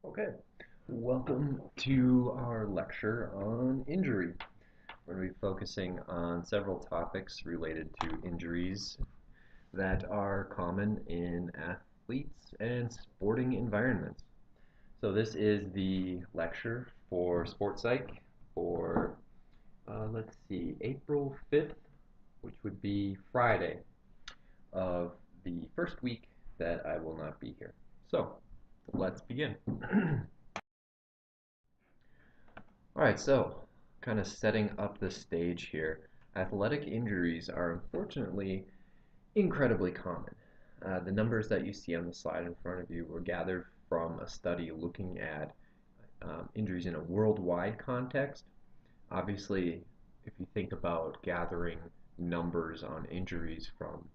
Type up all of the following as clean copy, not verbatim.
Okay, welcome to our lecture on injury. We're going to be focusing on several topics related to injuries that are common in athletes and sporting environments. So this is the lecture for Sports Psych for, let's see, April 5th, which would be Friday of the first week that I will not be here. So let's begin. All right, so kind of setting up the stage here. Athletic injuries are unfortunately incredibly common. The numbers that you see on the slide in front of you were gathered from a study looking at injuries in a worldwide context. Obviously, if you think about gathering numbers on injuries from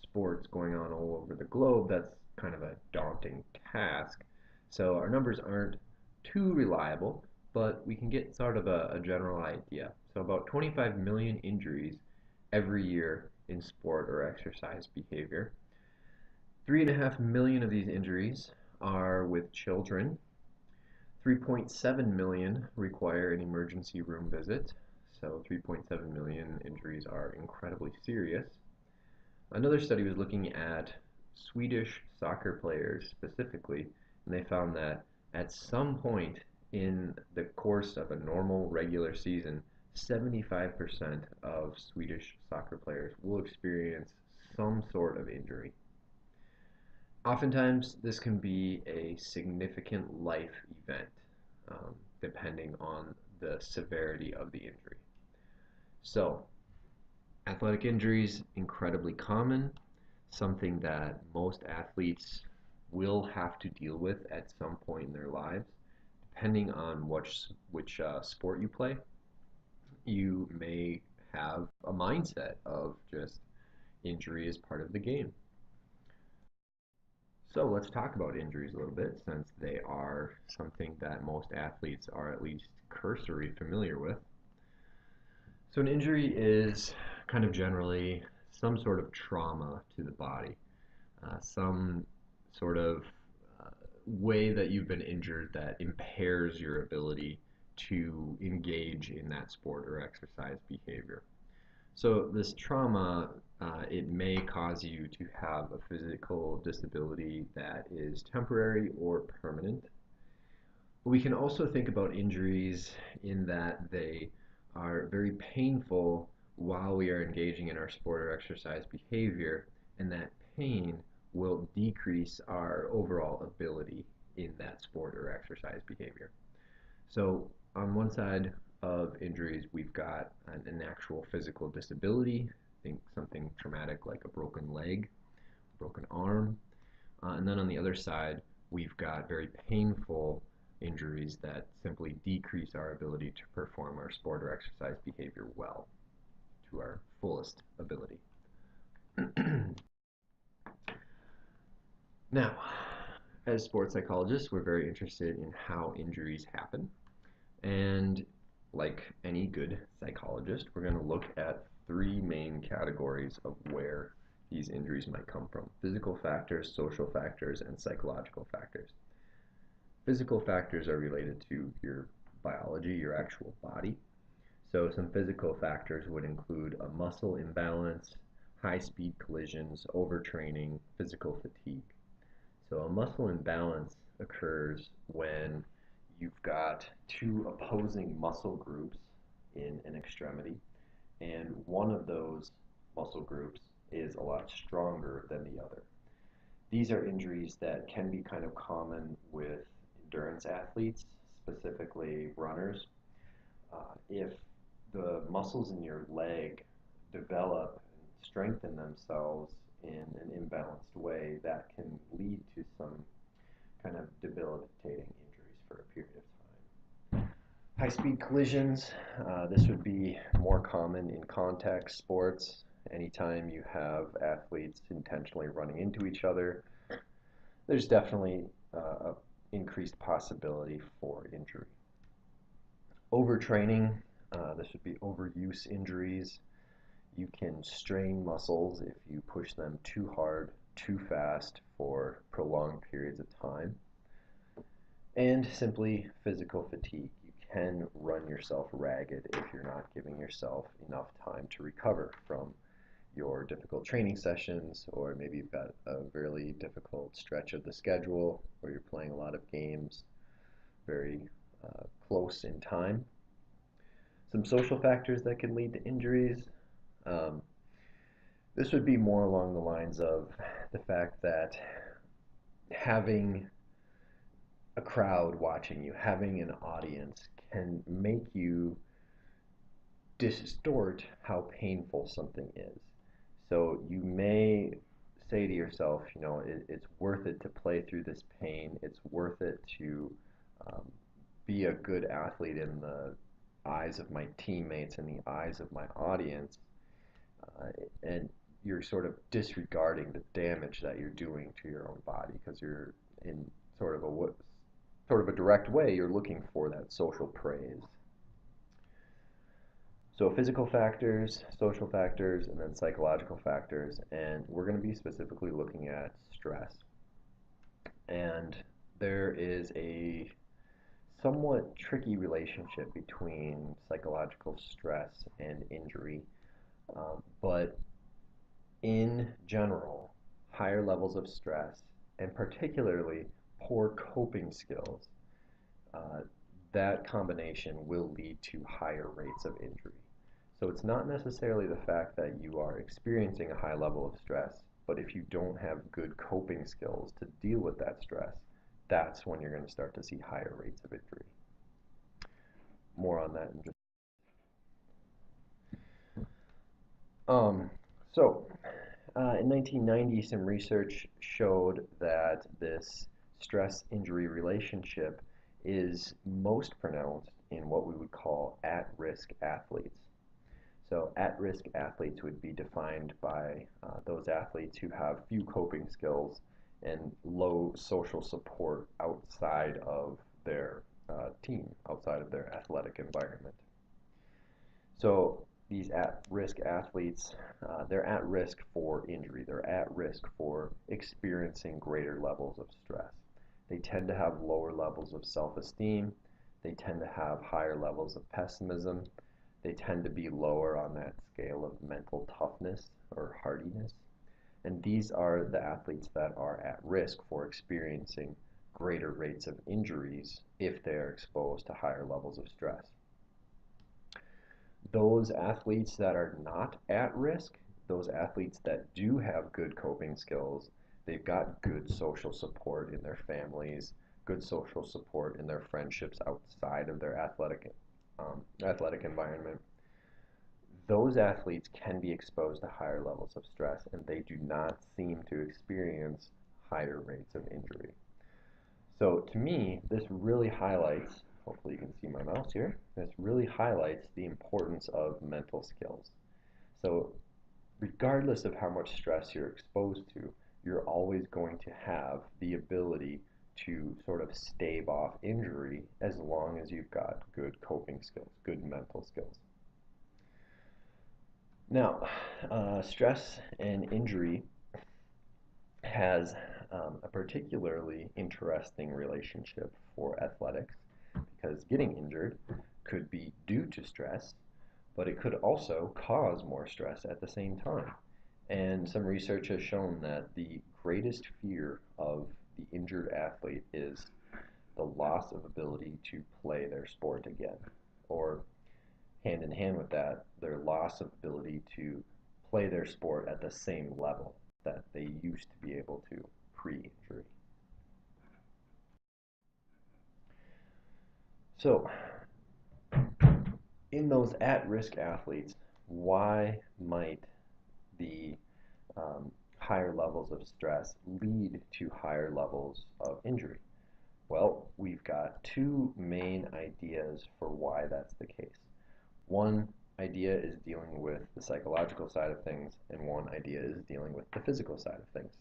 sports going on all over the globe, that's kind of a daunting task. So our numbers aren't too reliable, but we can get sort of a general idea. So about 25 million injuries every year in sport or exercise behavior. 3.5 million of these injuries are with children. 3.7 million require an emergency room visit. So 3.7 million injuries are incredibly serious. Another study was looking at Swedish soccer players specifically, and they found that at some point in the course of a normal regular season, 75% of Swedish soccer players will experience some sort of injury. Oftentimes, this can be a significant life event, depending on the severity of the injury. So, athletic injuries, incredibly common, something that most athletes will have to deal with at some point in their lives. Depending on which sport you play, you may have a mindset of just injury is part of the game. So let's talk about injuries a little bit since they are something that most athletes are at least cursory familiar with. So an injury is kind of generally some sort of trauma to the body, some sort of way that you've been injured that impairs your ability to engage in that sport or exercise behavior. So this trauma, it may cause you to have a physical disability that is temporary or permanent. We can also think about injuries in that they are very painful while we are engaging in our sport or exercise behavior, and that pain will decrease our overall ability in that sport or exercise behavior. So, on one side of injuries, we've got an actual physical disability, think something traumatic like a broken leg, broken arm. And then on the other side, we've got very painful injuries that simply decrease our ability to perform our sport or exercise behavior well to our fullest ability. Now, as sports psychologists, we're very interested in how injuries happen. And like any good psychologist, we're going to look at three main categories of where these injuries might come from: physical factors, social factors, and psychological factors. Physical factors are related to your biology, your actual body. So some physical factors would include a muscle imbalance, high-speed collisions, overtraining, physical fatigue. So a muscle imbalance occurs when you've got two opposing muscle groups in an extremity, and one of those muscle groups is a lot stronger than the other. These are injuries that can be kind of common with endurance athletes, specifically runners. If the muscles in your leg develop and strengthen themselves in an imbalanced way, that can lead to some kind of debilitating injuries for a period of time. High-speed collisions, this would be more common in contact sports. Anytime you have athletes intentionally running into each other, there's definitely an increased possibility for injury. Overtraining, this would be overuse injuries. You can strain muscles if you push them too hard, too fast for prolonged periods of time. And simply physical fatigue. You can run yourself ragged if you're not giving yourself enough time to recover from your difficult training sessions, or maybe you've got a really difficult stretch of the schedule where you're playing a lot of games very close in time. Some social factors that can lead to injuries. Um, this would be more along the lines of the fact that having a crowd watching you, having an audience can make you distort how painful something is. So you may say to yourself, it's worth it to play through this pain. It's worth it to um, be a good athlete in the eyes of my teammates and the eyes of my audience. And you're sort of disregarding the damage that you're doing to your own body because you're in sort of a direct way, you're looking for that social praise. So physical factors, social factors, and then psychological factors, and we're going to be specifically looking at stress. And there is a somewhat tricky relationship between psychological stress and injury, but in general, higher levels of stress, and particularly poor coping skills, uh, that combination will lead to higher rates of injury. So it's not necessarily the fact that you are experiencing a high level of stress, but if you don't have good coping skills to deal with that stress, that's when you're going to start to see higher rates of injury. More on that in just. Um, so, in 1990, some research showed that this stress-injury relationship is most pronounced in what we would call at-risk athletes. So at-risk athletes would be defined by those athletes who have few coping skills and low social support outside of their team, outside of their athletic environment. So these at-risk athletes, they're at risk for injury. They're at risk for experiencing greater levels of stress. They tend to have lower levels of self-esteem. They tend to have higher levels of pessimism. They tend to be lower on that scale of mental toughness or hardiness. And these are the athletes that are at risk for experiencing greater rates of injuries if they are exposed to higher levels of stress. Those athletes that are not at risk, those athletes that do have good coping skills, they've got good social support in their families, good social support in their friendships outside of their athletic environment. Those athletes can be exposed to higher levels of stress and they do not seem to experience higher rates of injury. So to me, this really highlights, hopefully you can see my mouse here, this really highlights the importance of mental skills. So regardless of how much stress you're exposed to, you're always going to have the ability to sort of stave off injury as long as you've got good coping skills, good mental skills. Now, stress and injury has a particularly interesting relationship for athletics because getting injured could be due to stress, but it could also cause more stress at the same time. And some research has shown that the greatest fear of the injured athlete is the loss of ability to play their sport again, or hand in hand with that, their loss of ability to play their sport at the same level that they used to be able to pre-injury. So, in those at-risk athletes, why might the higher levels of stress lead to higher levels of injury? Well, we've got two main ideas for why that's the case. One idea is dealing with the psychological side of things, and one idea is dealing with the physical side of things.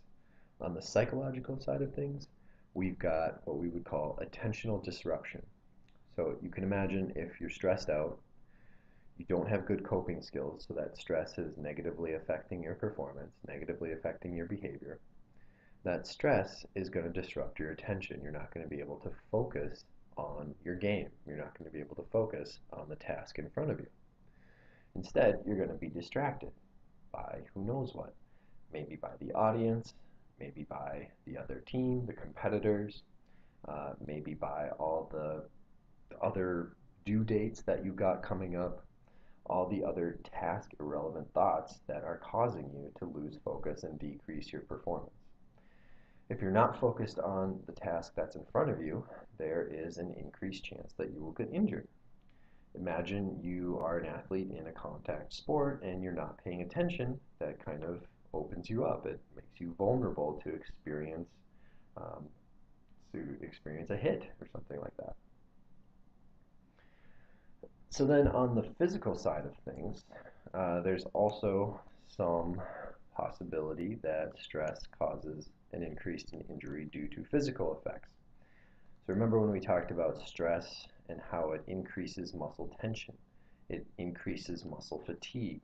On the psychological side of things, we've got what we would call attentional disruption. So you can imagine if you're stressed out, you don't have good coping skills, so that stress is negatively affecting your performance, negatively affecting your behavior. that stress is going to disrupt your attention. You're not going to be able to focus on your game. You're not going to be able to focus on the task in front of you. Instead, you're going to be distracted by who knows what. Maybe by the audience, maybe by the other team, the competitors, maybe by all the other due dates that you got coming up, all the other task irrelevant thoughts that are causing you to lose focus and decrease your performance. If you're not focused on the task that's in front of you, there is an increased chance that you will get injured. Imagine you are an athlete in a contact sport and you're not paying attention. That kind of opens you up. It makes you vulnerable um, to experience a hit or something like that. So then on the physical side of things, there's also some possibility that stress causes an increase in injury due to physical effects. So remember when we talked about stress and how it increases muscle tension, it increases muscle fatigue.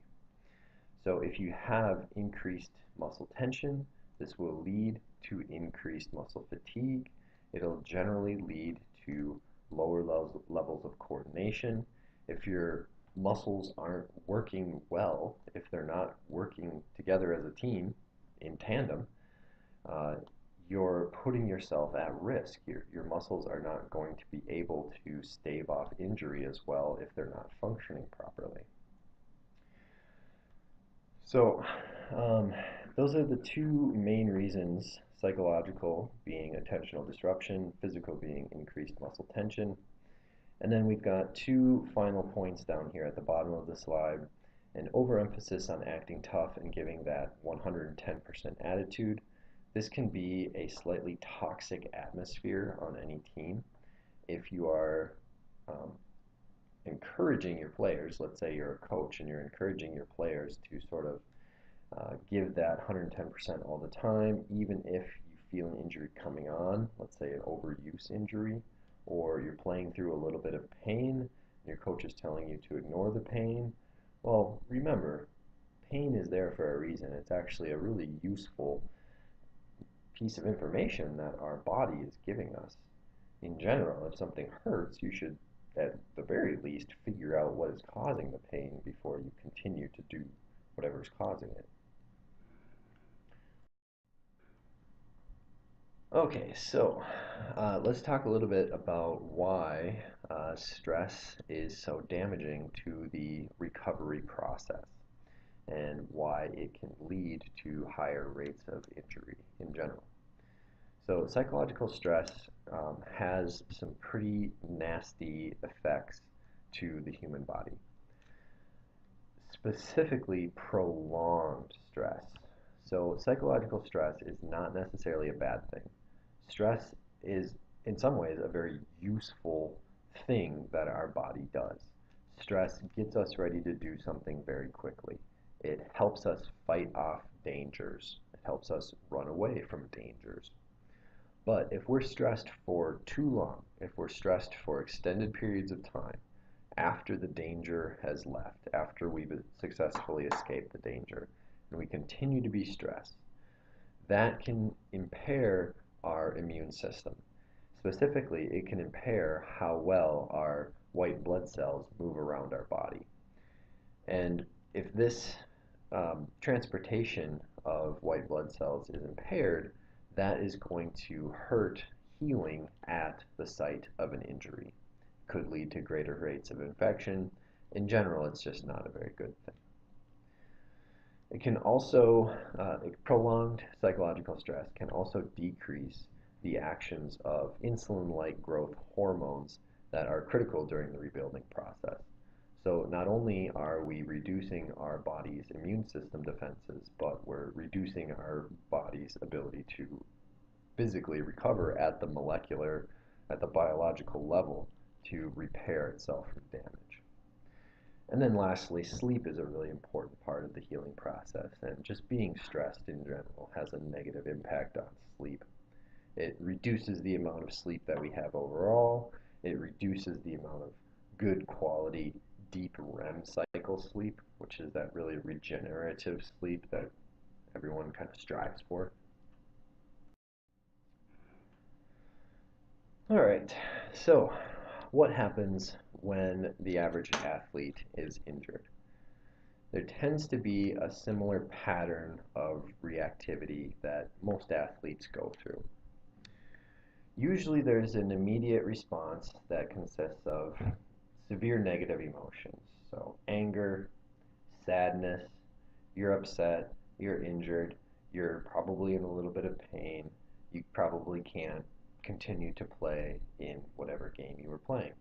So if you have increased muscle tension, this will lead to increased muscle fatigue. It'll generally lead to lower levels of coordination. If your muscles aren't working well, if they're not working together as a team in tandem, uh, you're putting yourself at risk. Your muscles are not going to be able to stave off injury as well if they're not functioning properly. So, um, those are the two main reasons, psychological being attentional disruption, physical being increased muscle tension. And then we've got two final points down here at the bottom of the slide. An overemphasis on acting tough and giving that 110% attitude. This can be a slightly toxic atmosphere on any team. If you are um, encouraging your players, let's say you're a coach and you're encouraging your players to sort of give that 110% all the time, even if you feel an injury coming on, let's say an overuse injury, or you're playing through a little bit of pain, and your coach is telling you to ignore the pain. Well, remember, pain is there for a reason. It's actually a really useful piece of information that our body is giving us. In general, if something hurts, you should at the very least figure out what is causing the pain before you continue to do whatever is causing it. Okay, so let's talk a little bit about why stress is so damaging to the recovery process and why it can lead to higher rates of injury in general. So psychological stress has some pretty nasty effects to the human body, specifically prolonged stress. So psychological stress is not necessarily a bad thing. Stress is, in some ways, a very useful thing that our body does. Stress gets us ready to do something very quickly. It helps us fight off dangers. It helps us run away from dangers. But if we're stressed for too long, if we're stressed for extended periods of time, after the danger has left, after we've successfully escaped the danger, and we continue to be stressed, that can impair our immune system. Specifically, it can impair how well our white blood cells move around our body. And if this transportation of white blood cells is impaired, that is going to hurt healing at the site of an injury. Could lead to greater rates of infection. In general, it's just not a very good thing. It can also, prolonged psychological stress can also decrease the actions of insulin-like growth hormones that are critical during the rebuilding process. So not only are we reducing our body's immune system defenses, but we're reducing our body's ability to physically recover at the molecular, at the biological level to repair itself from damage. And then lastly, sleep is a really important part of the healing process, and just being stressed in general has a negative impact on sleep. It reduces the amount of sleep that we have overall. It reduces the amount of good quality deep REM cycle sleep, which is that really regenerative sleep that everyone kind of strives for. All right, so what happens when the average athlete is injured? There tends to be a similar pattern of reactivity that most athletes go through. Usually there's an immediate response that consists of severe negative emotions. So anger, sadness, you're upset, you're injured, you're probably in a little bit of pain, you probably can't continue to play in whatever game you were playing.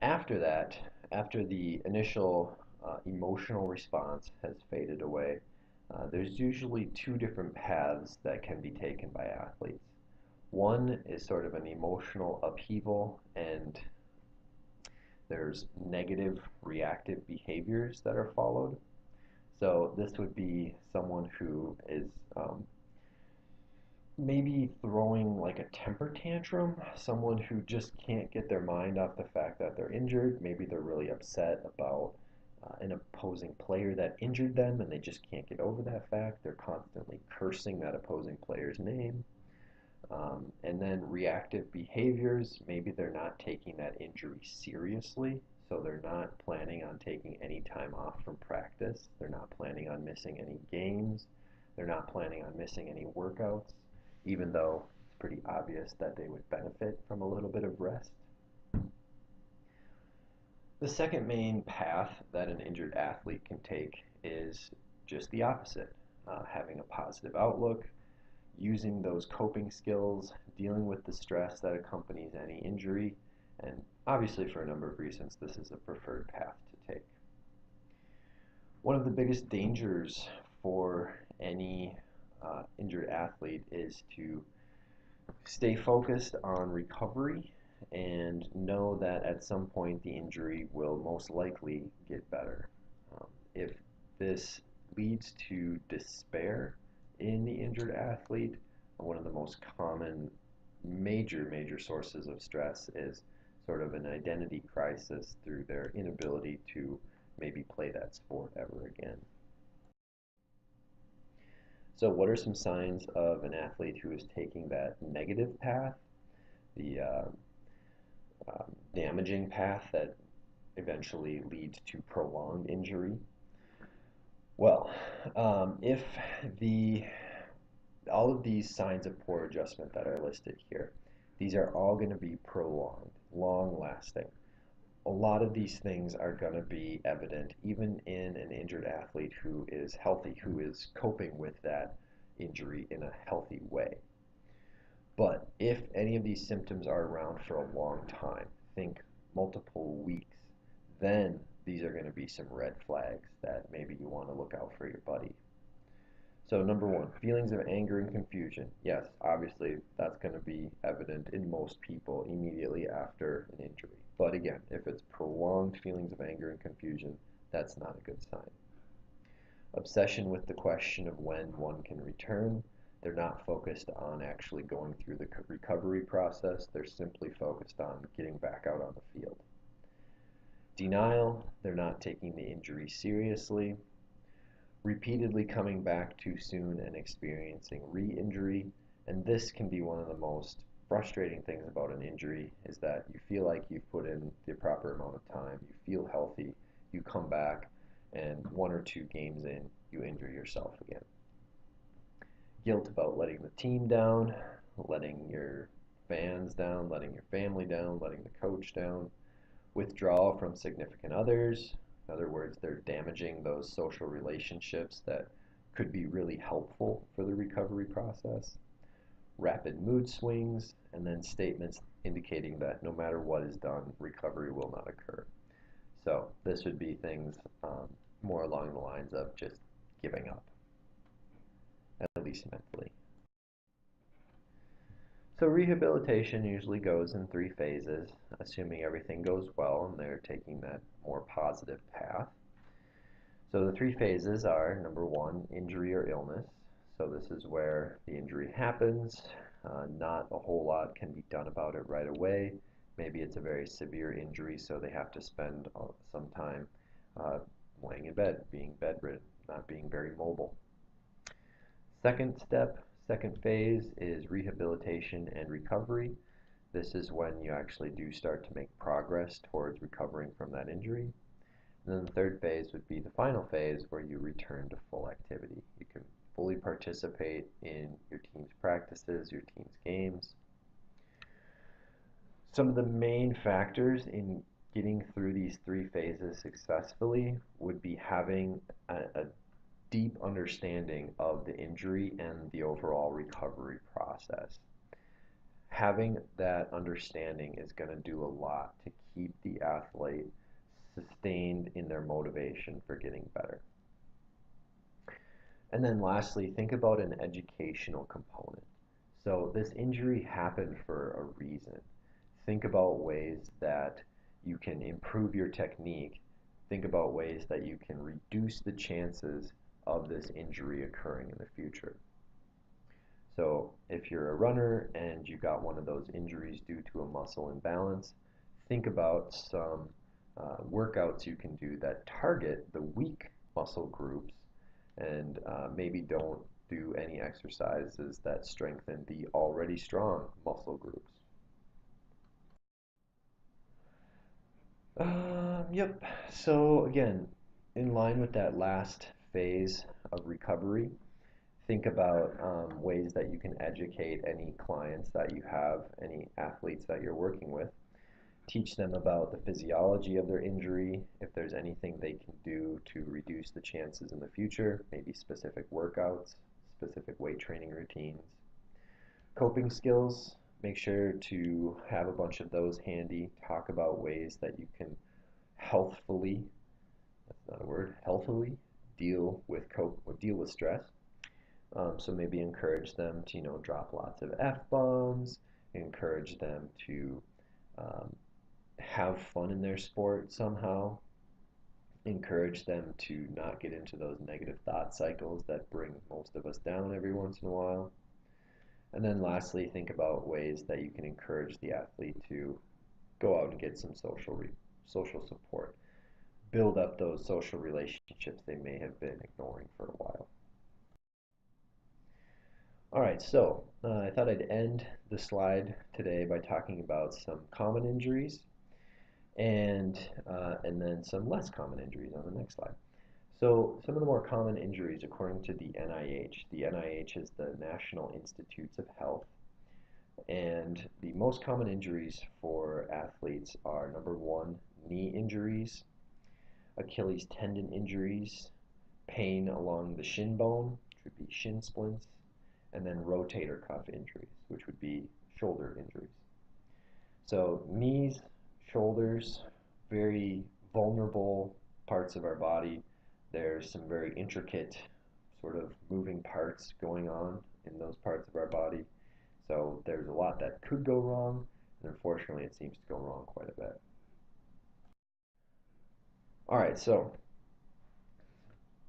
After that, after the initial emotional response has faded away, there's usually two different paths that can be taken by athletes. One is sort of an emotional upheaval, and there's negative reactive behaviors that are followed. So this would be someone who is maybe throwing like a temper tantrum, someone who just can't get their mind off the fact that they're injured. Maybe they're really upset about an opposing player that injured them and they just can't get over that fact. They're constantly cursing that opposing player's name. And then reactive behaviors, maybe they're not taking that injury seriously, so they're not planning on taking any time off from practice. They're not planning on missing any games. They're not planning on missing any workouts, even though it's pretty obvious that they would benefit from a little bit of rest. The second main path that an injured athlete can take is just the opposite, having a positive outlook, using those coping skills, dealing with the stress that accompanies any injury, and obviously for a number of reasons, this is a preferred path to take. One of the biggest dangers for any injured athlete is to stay focused on recovery and know that at some point the injury will most likely get better. If this leads to despair in the injured athlete, one of the most common major sources of stress is sort of an identity crisis through their inability to maybe play that sport ever again. So, what are some signs of an athlete who is taking that negative path, the damaging path that eventually leads to prolonged injury? Well, if the all of these signs of poor adjustment that are listed here, these are all going to be prolonged, long lasting. A lot of these things are going to be evident even in an injured athlete who is healthy, who is coping with that injury in a healthy way. But if any of these symptoms are around for a long time, think multiple weeks, then these are going to be some red flags that maybe you want to look out for your buddy. So number one, feelings of anger and confusion. Yes, obviously that's going to be evident in most people immediately after an injury. But again, if it's prolonged feelings of anger and confusion, that's not a good sign. Obsession with the question of when one can return. They're not focused on actually going through the recovery process. They're simply focused on getting back out on the field. Denial. They're not taking the injury seriously. Repeatedly coming back too soon and experiencing re-injury. And this can be one of the most frustrating things about an injury is that you feel like you've put in the proper amount of time, you feel healthy, you come back, and one or two games in, you injure yourself again. Guilt about letting the team down, letting your fans down, letting your family down, letting the coach down. Withdrawal from significant others. In other words, they're damaging those social relationships that could be really helpful for the recovery process. Rapid mood swings, and then statements indicating that no matter what is done, recovery will not occur. So this would be things more along the lines of just giving up, at least mentally. So rehabilitation usually goes in three phases, assuming everything goes well and they're taking that more positive path. So the three phases are number one, injury or illness. So this is where the injury happens. Not a whole lot can be done about it right away. Maybe it's a very severe injury, so they have to spend some time laying in bed, being bedridden, not being very mobile. Second step, second phase is rehabilitation and recovery. This is when you actually do start to make progress towards recovering from that injury. And then the third phase would be the final phase where you return to full activity. You can fully participate in your team's practices, your team's games. Some of the main factors in getting through these three phases successfully would be having a deep understanding of the injury and the overall recovery process. Having that understanding is going to do a lot to keep the athlete sustained in their motivation for getting better. And then lastly, think about an educational component. So this injury happened for a reason. Think about ways that you can improve your technique. Think about ways that you can reduce the chances of this injury occurring in the future. So if you're a runner and you got one of those injuries due to a muscle imbalance, think about some workouts you can do that target the weak muscle groups and maybe don't do any exercises that strengthen the already strong muscle groups. Yep. So again, in line with that last phase of recovery, think about ways that you can educate any clients that you have, any athletes that you're working with. Teach them about the physiology of their injury, if there's anything they can do to reduce the chances in the future, maybe specific workouts, specific weight training routines. Coping skills, make sure to have a bunch of those handy. Talk about ways that you can healthfully, that's not a word, healthily deal with stress. So maybe encourage them to, drop lots of F-bombs, encourage them to um, have fun in their sport somehow, encourage them to not get into those negative thought cycles that bring most of us down every once in a while. And then lastly, think about ways that you can encourage the athlete to go out and get some social support, build up those social relationships they may have been ignoring for a while. All right, so I thought I'd end the slide today by talking about some common injuries and then some less common injuries on the next slide. So some of the more common injuries according to the NIH. The NIH is the National Institutes of Health, and the most common injuries for athletes are number one, knee injuries, Achilles tendon injuries, pain along the shin bone, which would be shin splints, and then rotator cuff injuries, which would be shoulder injuries. So knees, shoulders, very vulnerable parts of our body. There's some very intricate sort of moving parts going on in those parts of our body. So there's a lot that could go wrong, and unfortunately it seems to go wrong quite a bit. All right, so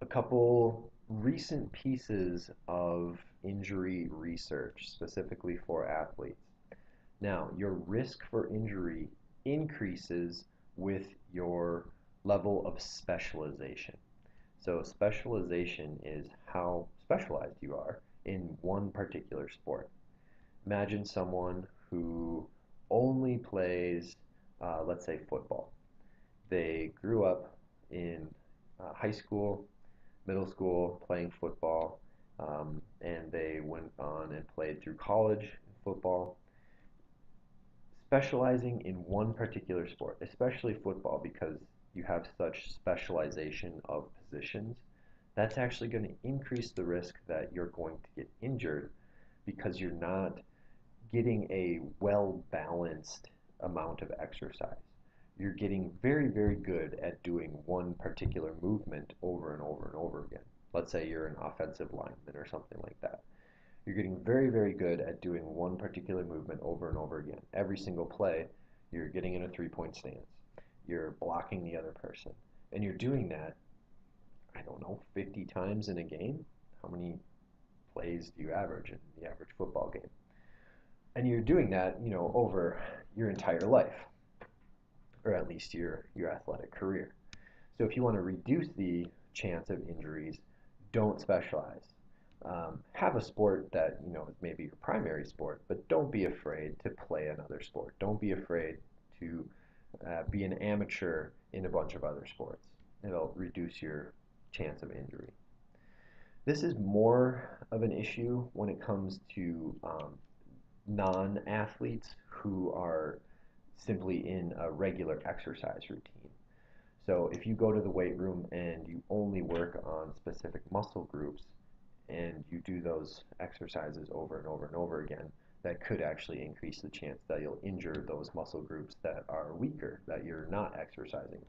a couple recent pieces of injury research specifically for athletes. Now, your risk for injury increases with your level of specialization. So specialization is how specialized you are in one particular sport. Imagine someone who only plays, let's say, football. They grew up in high school, middle school playing football, and they went on and played through college in football. Specializing in one particular sport, especially football, because you have such specialization of positions, that's actually going to increase the risk that you're going to get injured because you're not getting a well balanced amount of exercise. You're getting very, very good at doing one particular movement over and over and over again. Let's say you're an offensive lineman or something like that. You're getting very, very good at doing one particular movement over and over again. Every single play, you're getting in a three-point stance. You're blocking the other person. And you're doing that, I don't know, 50 times in a game? How many plays do you average in the average football game? And you're doing that, over your entire life, or at least your athletic career. So if you want to reduce the chance of injuries, don't specialize. have a sport that is maybe your primary sport, but don't be afraid to play another sport. Don't be afraid to be an amateur in a bunch of other sports. It'll reduce your chance of injury. This is more of an issue when it comes to non-athletes who are simply in a regular exercise routine. So if you go to the weight room and you only work on specific muscle groups and you do those exercises over and over and over again, that could actually increase the chance that you'll injure those muscle groups that are weaker, that you're not exercising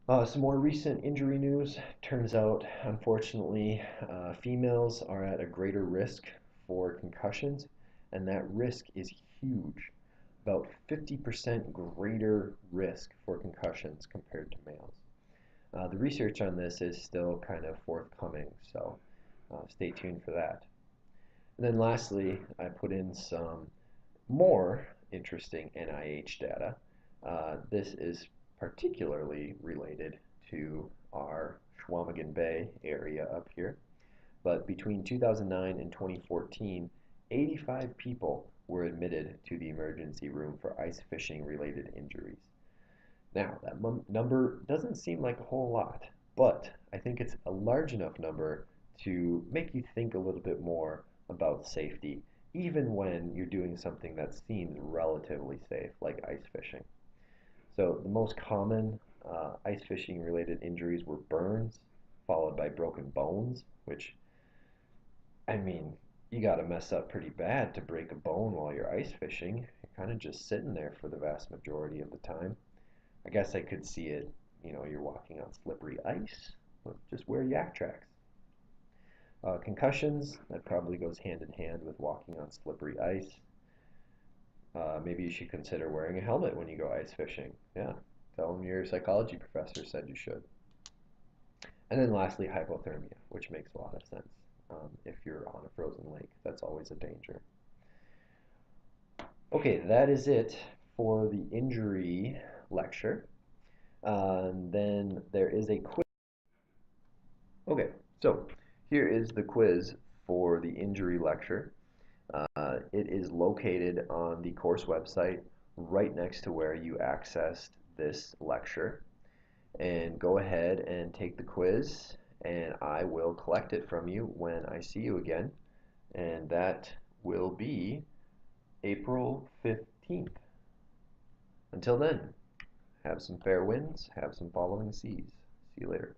regularly. Some more recent injury news. Turns out, unfortunately, females are at a greater risk for concussions, and that risk is huge. About 50% greater risk for concussions compared to males. The research on this is still kind of forthcoming, so stay tuned for that. And then lastly, I put in some more interesting NIH data. This is particularly related to our Chequamegon Bay area up here. But between 2009 and 2014, 85 people were admitted to the emergency room for ice fishing related injuries. Now, that number doesn't seem like a whole lot, but I think it's a large enough number to make you think a little bit more about safety, even when you're doing something that seems relatively safe, like ice fishing. So, the most common ice fishing related injuries were burns, followed by broken bones, which, I mean, you got to mess up pretty bad to break a bone while you're ice fishing. You're kind of just sitting there for the vast majority of the time. I guess I could see it, you're walking on slippery ice. Just wear yak tracks. Concussions, that probably goes hand in hand with walking on slippery ice. Maybe you should consider wearing a helmet when you go ice fishing. Yeah, tell them your psychology professor said you should. And then lastly, hypothermia, which makes a lot of sense. If you're on a frozen lake, that's always a danger. Okay, that is it for the injury lecture. Then there is a quiz. Okay, so here is the quiz for the injury lecture. It is located on the course website right next to where you accessed this lecture. And go ahead and take the quiz, and I will collect it from you when I see you again. And that will be April 15th. Until then, have some fair winds, have some following seas. See you later.